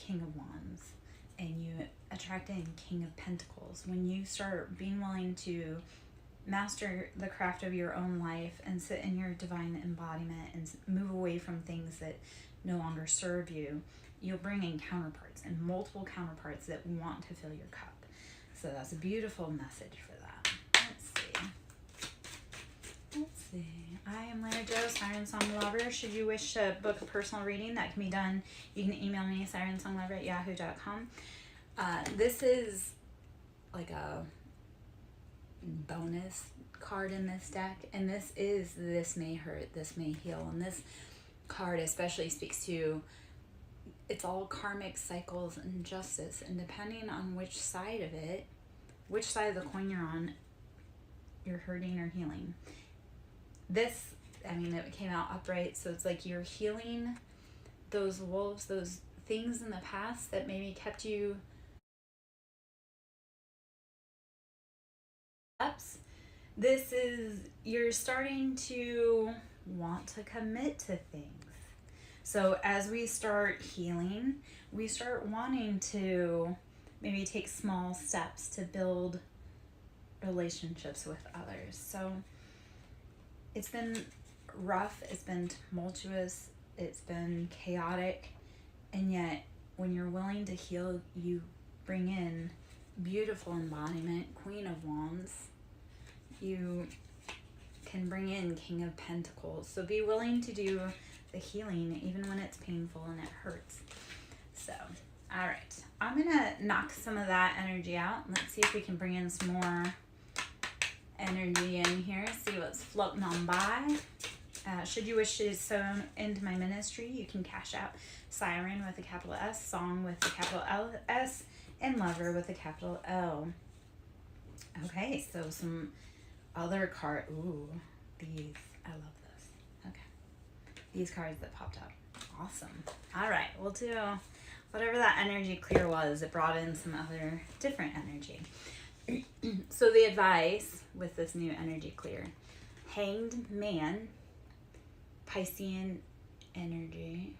King of Wands and you attract in King of Pentacles, when you start being willing to master the craft of your own life and sit in your divine embodiment and move away from things that no longer serve you, you'll bring in counterparts and multiple counterparts that want to fill your cup. So that's a beautiful message for that. Let's see. I am Lara Joe, SirenSong Lover. Should you wish to book a personal reading, that can be done. You can email me, SirenSongLover@yahoo.com. This is like a bonus card in this deck, and this is This May Hurt, This May Heal. And this card especially speaks to, it's all karmic cycles and justice, and depending on which side of it, which side of the coin you're on, you're hurting or healing. This, I mean, it came out upright, so it's like you're healing those wolves, those things in the past that maybe kept you ups. This is, you're starting to want to commit to things. So as we start healing, we start wanting to maybe take small steps to build relationships with others. So it's been rough, it's been tumultuous, it's been chaotic, and yet when you're willing to heal, you bring in beautiful embodiment, Queen of Wands. You can bring in King of Pentacles. So be willing to do the healing even when it's painful and it hurts. So, all right, I'm gonna knock some of that energy out. Let's see if we can bring in some more energy in here, see what's floating on by. Should you wish to sow into my ministry, you can cash out Siren with a capital S, Song with a capital S, and Lover with a capital L. Okay, so some other card. Ooh, these, I love this. Okay, these cards that popped up. Awesome. All right, we'll do whatever that energy clear was. It brought in some other different energy. So the advice with this new energy clear, Hanged Man, Piscean energy.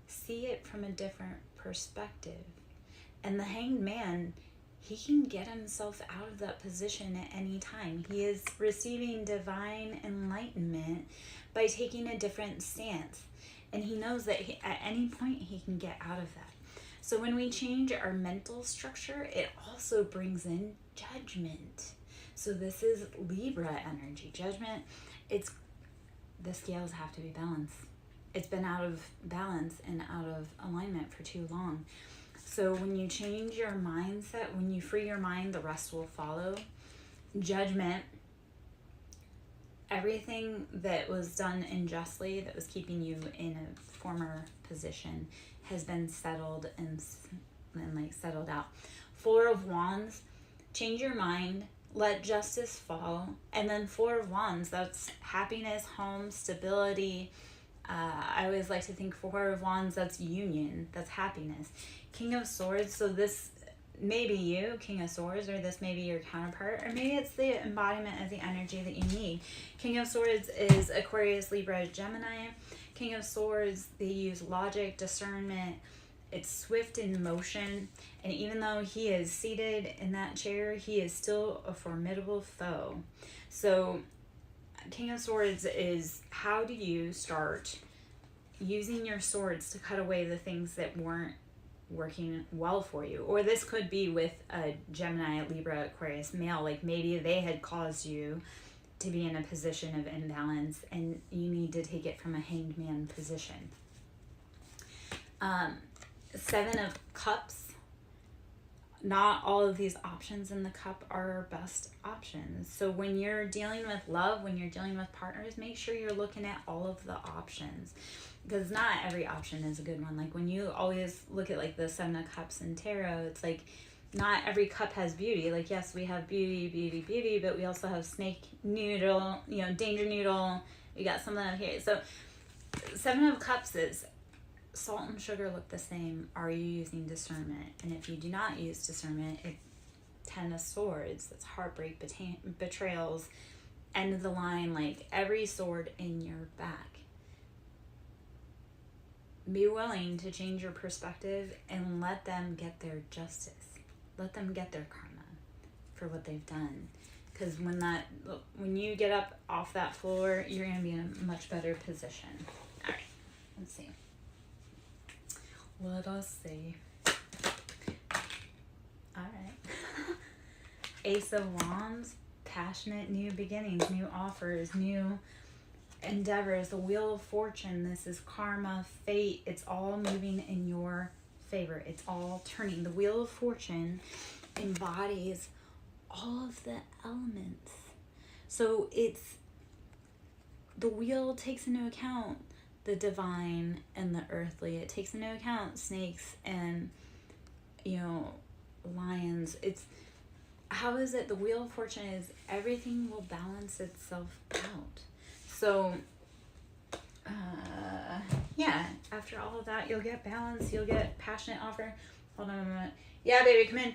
See it from a different perspective. And the Hanged Man, he can get himself out of that position at any time. He is receiving divine enlightenment by taking a different stance. And he knows that at any point he can get out of that. So when we change our mental structure, it also brings in judgment. So this is Libra energy. Judgment, it's, the scales have to be balanced. It's been out of balance and out of alignment for too long. So when you change your mindset, when you free your mind, the rest will follow. Judgment, everything that was done unjustly, that was keeping you in a former position, has been settled and like settled out. Four of Wands, change your mind, let justice fall. And then Four of Wands, that's happiness, home, stability. I always like to think Four of Wands, that's union, that's happiness. King of Swords, so this may be you, King of Swords, or this may be your counterpart, or maybe it's the embodiment of the energy that you need. King of Swords is Aquarius, Libra, Gemini. King of Swords, they use logic, discernment. It's swift in motion. And even though he is seated in that chair, he is still a formidable foe. So King of Swords is, how do you start using your swords to cut away the things that weren't working well for you? Or this could be with a Gemini, Libra, Aquarius male. Like maybe they had caused you to be in a position of imbalance and you need to take it from a Hanged Man position. Seven of Cups. Not all of these options in the cup are our best options. So when you're dealing with love, when you're dealing with partners, make sure you're looking at all of the options, because not every option is a good one. Like when you always look at like the Seven of Cups in tarot, it's like not every cup has beauty. Like, yes, we have beauty, beauty, beauty, but we also have snake noodle, you know, danger noodle. We got something out here. So Seven of Cups is salt and sugar look the same. Are you using discernment? And if you do not use discernment, it Ten of Swords, that's heartbreak, betrayals, end of the line, like every sword in your back. be willing to change your perspective and let them get their justice. Let them get their karma for what they've done. Because when you get up off that floor, you're going to be in a much better position. All right, let's see. Let us see. All right. Ace of Wands, passionate new beginnings, new offers, new endeavors. The Wheel of Fortune, this is karma, fate. It's all moving in your favor. It's all turning. The Wheel of Fortune embodies all of the elements. So the wheel takes into account the divine and the earthly. It takes into account snakes and, lions. How is it? The Wheel of Fortune is everything will balance itself out. So, after all of that, you'll get balance, you'll get passionate offer. Hold on a minute. Yeah, baby, come in.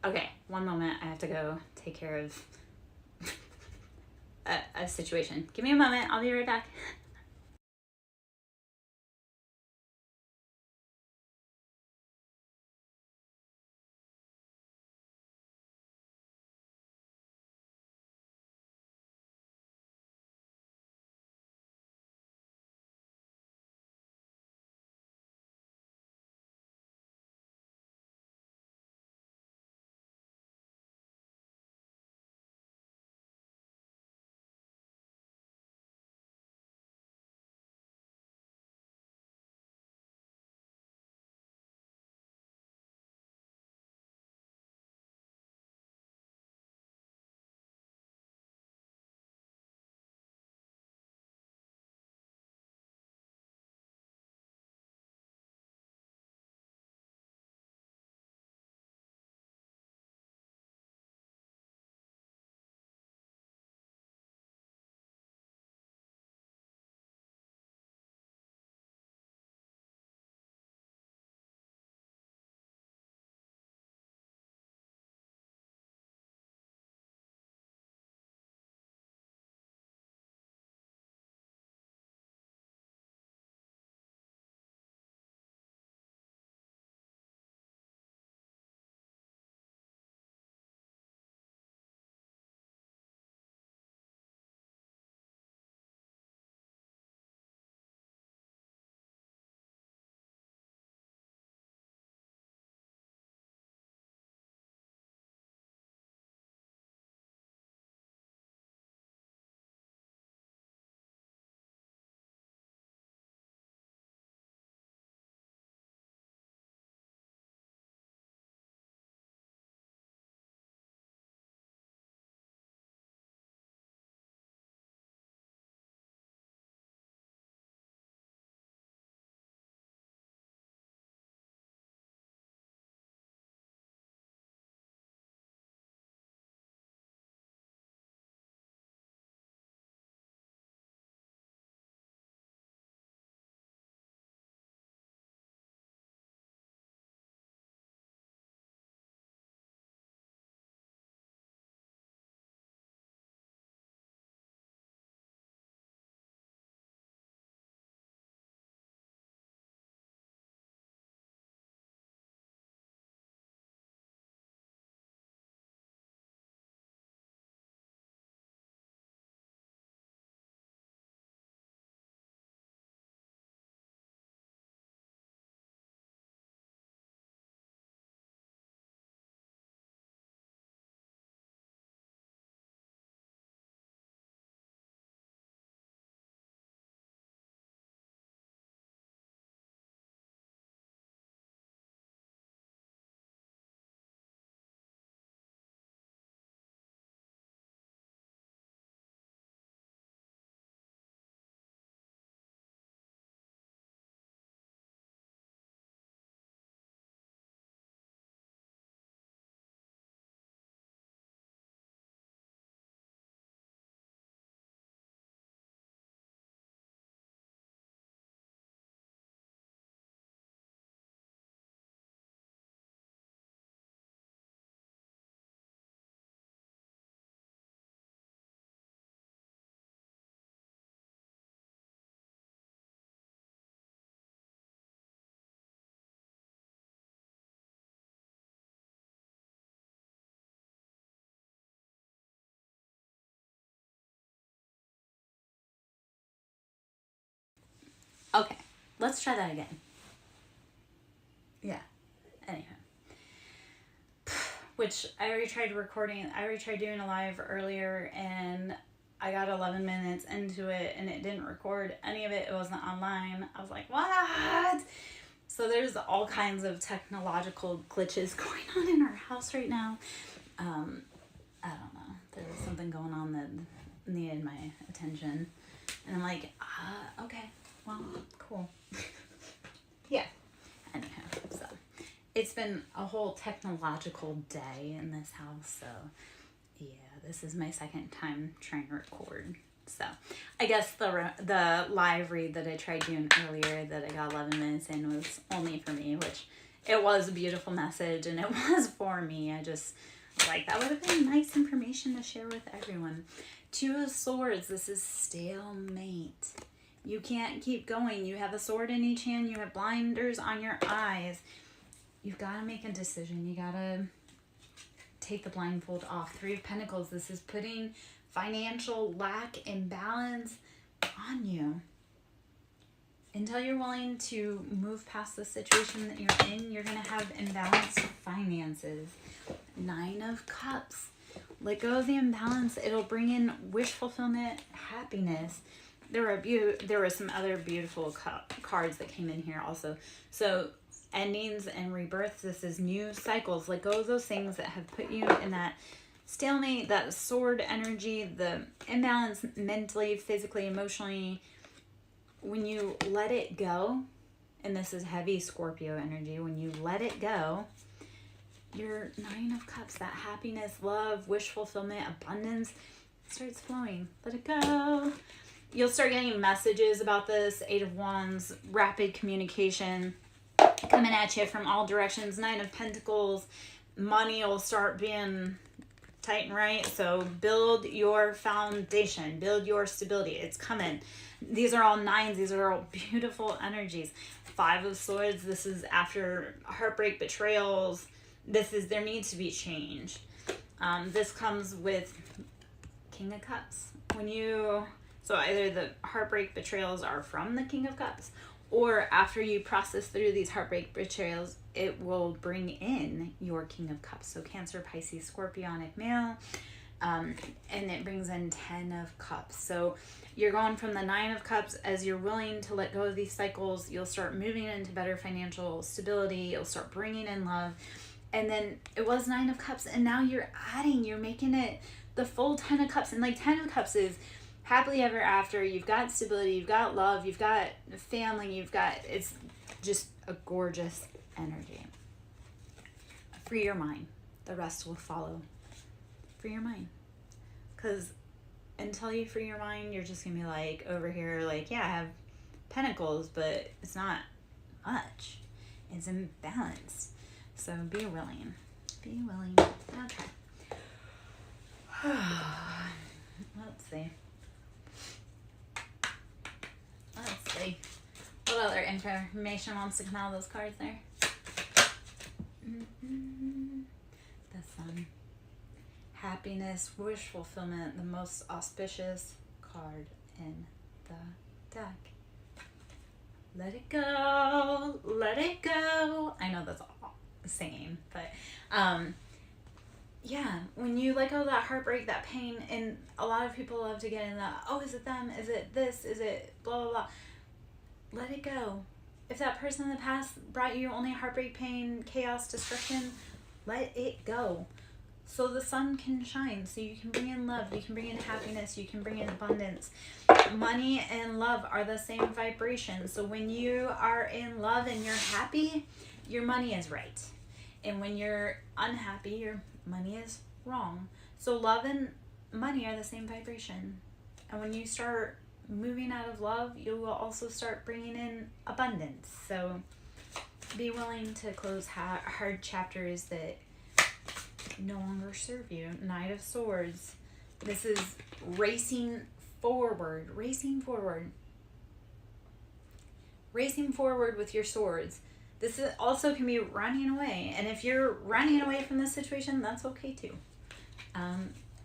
Okay, one moment. I have to go take care of a situation. Give me a moment. I'll be right back. Okay, let's try that again. Yeah. Anyhow. Which I already tried doing a live earlier, and I got 11 minutes into it and it didn't record any of it. It wasn't online. I was like, what? So there's all kinds of technological glitches going on in our house right now. I don't know. There was something going on that needed my attention. And I'm like, okay, well, cool. Yeah. Anyhow, so it's been a whole technological day in this house, so yeah, this is my second time trying to record. So I guess the live read that I tried doing earlier that I got 11 minutes in was only for me, which it was a beautiful message and it was for me. I just like, that would have been nice information to share with everyone. Two of Swords, this is stalemate. You can't keep going. You have a sword in each hand. You have blinders on your eyes. You've got to make a decision. You got to take the blindfold off. Three of Pentacles, this is putting financial lack, imbalance on you. Until you're willing to move past the situation that you're in, you're going to have imbalanced finances. Nine of Cups. Let go of the imbalance. It'll bring in wish fulfillment, happiness. There were some other beautiful cards that came in here also. So endings and rebirths. This is new cycles. Let go of those things that have put you in that stalemate, that sword energy, the imbalance mentally, physically, emotionally. When you let it go, and this is heavy Scorpio energy, when you let it go, your Nine of Cups, that happiness, love, wish fulfillment, abundance starts flowing. Let it go. You'll start getting messages about this. Eight of Wands, rapid communication coming at you from all directions. Nine of Pentacles, money will start being tight and right. So build your foundation, build your stability. It's coming. These are all nines. These are all beautiful energies. Five of Swords, this is after heartbreak, betrayals. There needs to be change. This comes with King of Cups. So either the heartbreak betrayals are from the King of Cups, or after you process through these heartbreak betrayals, it will bring in your King of Cups. So Cancer, Pisces, Scorpionic male, and it brings in 10 of Cups. So you're going from the 9 of Cups. As you're willing to let go of these cycles, you'll start moving into better financial stability. You'll start bringing in love. And then it was 9 of Cups, and now you're making it the full 10 of Cups. And like 10 of Cups is happily ever after. You've got stability, you've got love, you've got family, it's just a gorgeous energy. Free your mind. The rest will follow. Free your mind. Because until you free your mind, you're just going to be like over here, like, yeah, I have pentacles, but it's not much. It's imbalanced. So be willing. Be willing. Okay. Let's see. What other information wants to come out of those cards there? The Sun. Happiness, wish fulfillment, the most auspicious card in the deck. Let it go. Let it go. I know that's all singing, but yeah, when you let go of that heartbreak, that pain, and a lot of people love to get in that, oh, is it them? Is it this? Is it blah, blah, blah. Let it go. If that person in the past brought you only heartbreak, pain, chaos, destruction, let it go. So the sun can shine, so you can bring in love, you can bring in happiness, you can bring in abundance. Money and love are the same vibration. So when you are in love and you're happy, your money is right. And when you're unhappy, your money is wrong. So love and money are the same vibration. And when you start moving out of love, you will also start bringing in abundance. So be willing to close hard chapters that no longer serve you. Knight of Swords. This is racing forward. Racing forward. Racing forward with your swords. This also can be running away. And if you're running away from this situation, that's okay too.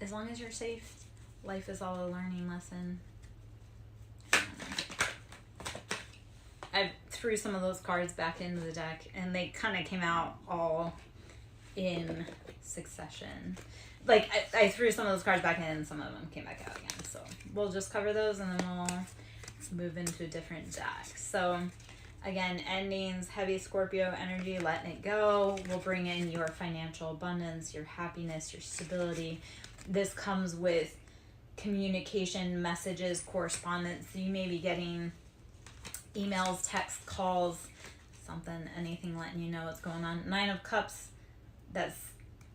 As long as you're safe, life is all a learning lesson. threw some of those cards back into the deck, and they kind of came out all in succession. Like, I threw some of those cards back in, and some of them came back out again. So we'll just cover those, and then let's move into a different deck. So again, endings, heavy Scorpio energy, letting it go will bring in your financial abundance, your happiness, your stability. This comes with communication, messages, correspondence. So you may be getting emails, texts, calls, something, anything letting you know what's going on. 9 of Cups, that's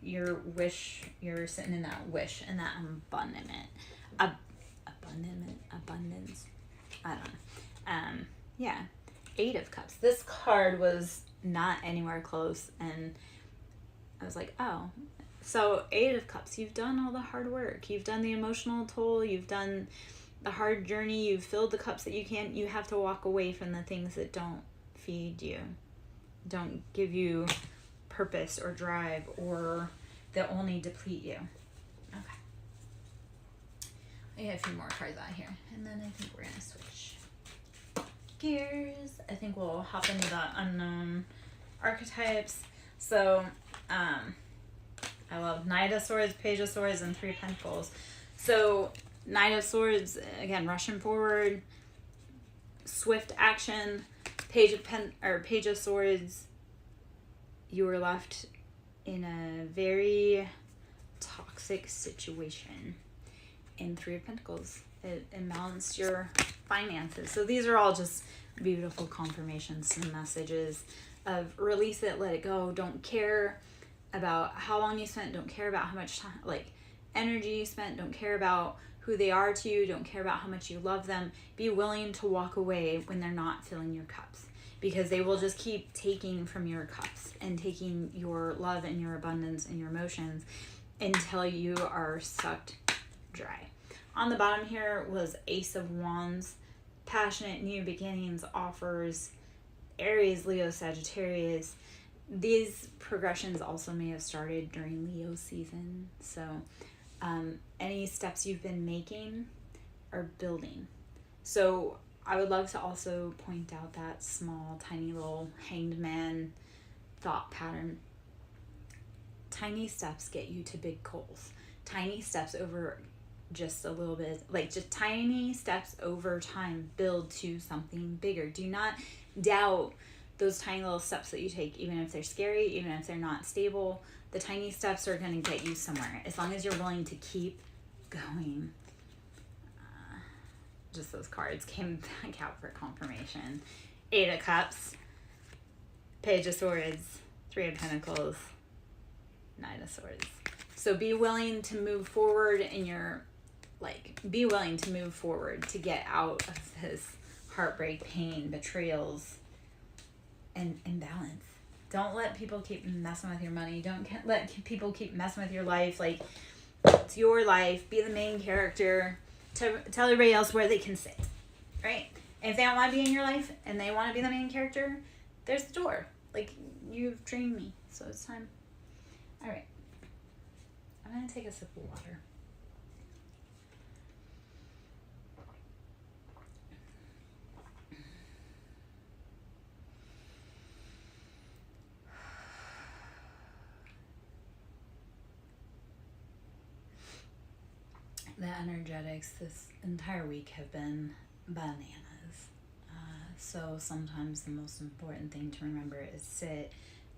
your wish. You're sitting in that wish and that abandonment. Abundance. I don't know. Yeah. 8 of Cups. This card was not anywhere close, and I was like, oh. So 8 of Cups, you've done all the hard work. You've done the emotional toll. You've done the hard journey. You've filled the cups that you have to walk away from the things that don't feed you, don't give you purpose or drive, or that only deplete you. Okay. I got a few more cards out here, and then I think we're going to switch gears. I think we'll hop into the unknown archetypes. So, I love Knight of Swords, Page of Swords, and 3 of Pentacles. So, Knight of Swords, again, rushing forward, swift action. Page of Swords, you were left in a very toxic situation. In 3 of Pentacles, it imbalanced your finances. So these are all just beautiful confirmations and messages of release it, let it go. Don't care about how long you spent. Don't care about how much time, like, energy you spent. Don't care about who they are to you. Don't care about how much you love them. Be willing to walk away when they're not filling your cups, because they will just keep taking from your cups and taking your love and your abundance and your emotions until you are sucked dry. On the bottom here was Ace of Wands, passionate new beginnings, offers, Aries, Leo, Sagittarius. These progressions also may have started during Leo season. So any steps you've been making are building. So I would love to also point out that small, tiny little hanged man thought pattern. Tiny steps get you to big goals. Tiny steps over just a little bit, like just tiny steps over time build to something bigger. Do not doubt those tiny little steps that you take, even if they're scary, even if they're not stable. The tiny steps are going to get you somewhere as long as you're willing to keep going. Just those cards came back out for confirmation. 8 of Cups, Page of Swords, 3 of Pentacles, Knight of Swords. So be willing to move forward in your, be willing to move forward to get out of this heartbreak, pain, betrayals, and imbalance. Don't let people keep messing with your money. Don't let people keep messing with your life. Like, it's your life. Be the main character. Tell everybody else where they can sit, right? And if they don't want to be in your life and they want to be the main character, there's the door. Like, you've trained me, so it's time. All right. I'm going to take a sip of water. The energetics this entire week have been bananas. So sometimes the most important thing to remember is sit,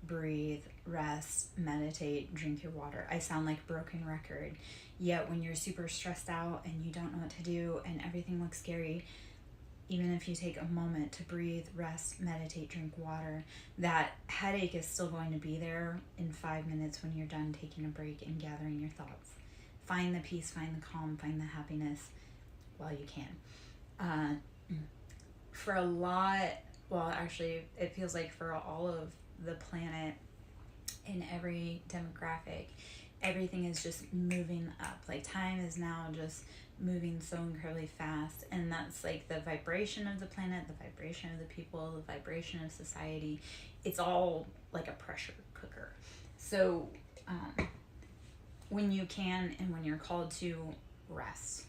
breathe, rest, meditate, drink your water. I sound like a broken record, yet when you're super stressed out and you don't know what to do and everything looks scary, even if you take a moment to breathe, rest, meditate, drink water, that headache is still going to be there in 5 minutes when you're done taking a break and gathering your thoughts. Find the peace, find the calm, find the happiness while you can. For a lot, well, actually, it feels like for all of the planet, in every demographic, everything is just moving up. Like, time is now just moving so incredibly fast, and that's like the vibration of the planet, the vibration of the people, the vibration of society. It's all like a pressure cooker. So when you can and when you're called to, rest.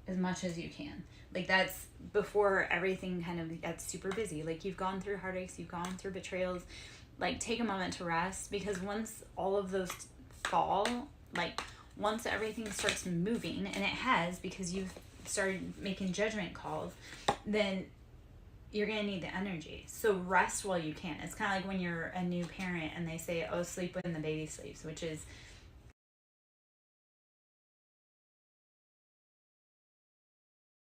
as much as you can. Like, that's before everything kind of gets super busy. Like, you've gone through heartaches, you've gone through betrayals. Like, take a moment to rest, because once all of those fall, like, once everything starts moving, and it has, because you've started making judgment calls, then you're going to need the energy. So rest while you can. It's kind of like when you're a new parent and they say, oh, sleep when the baby sleeps, which is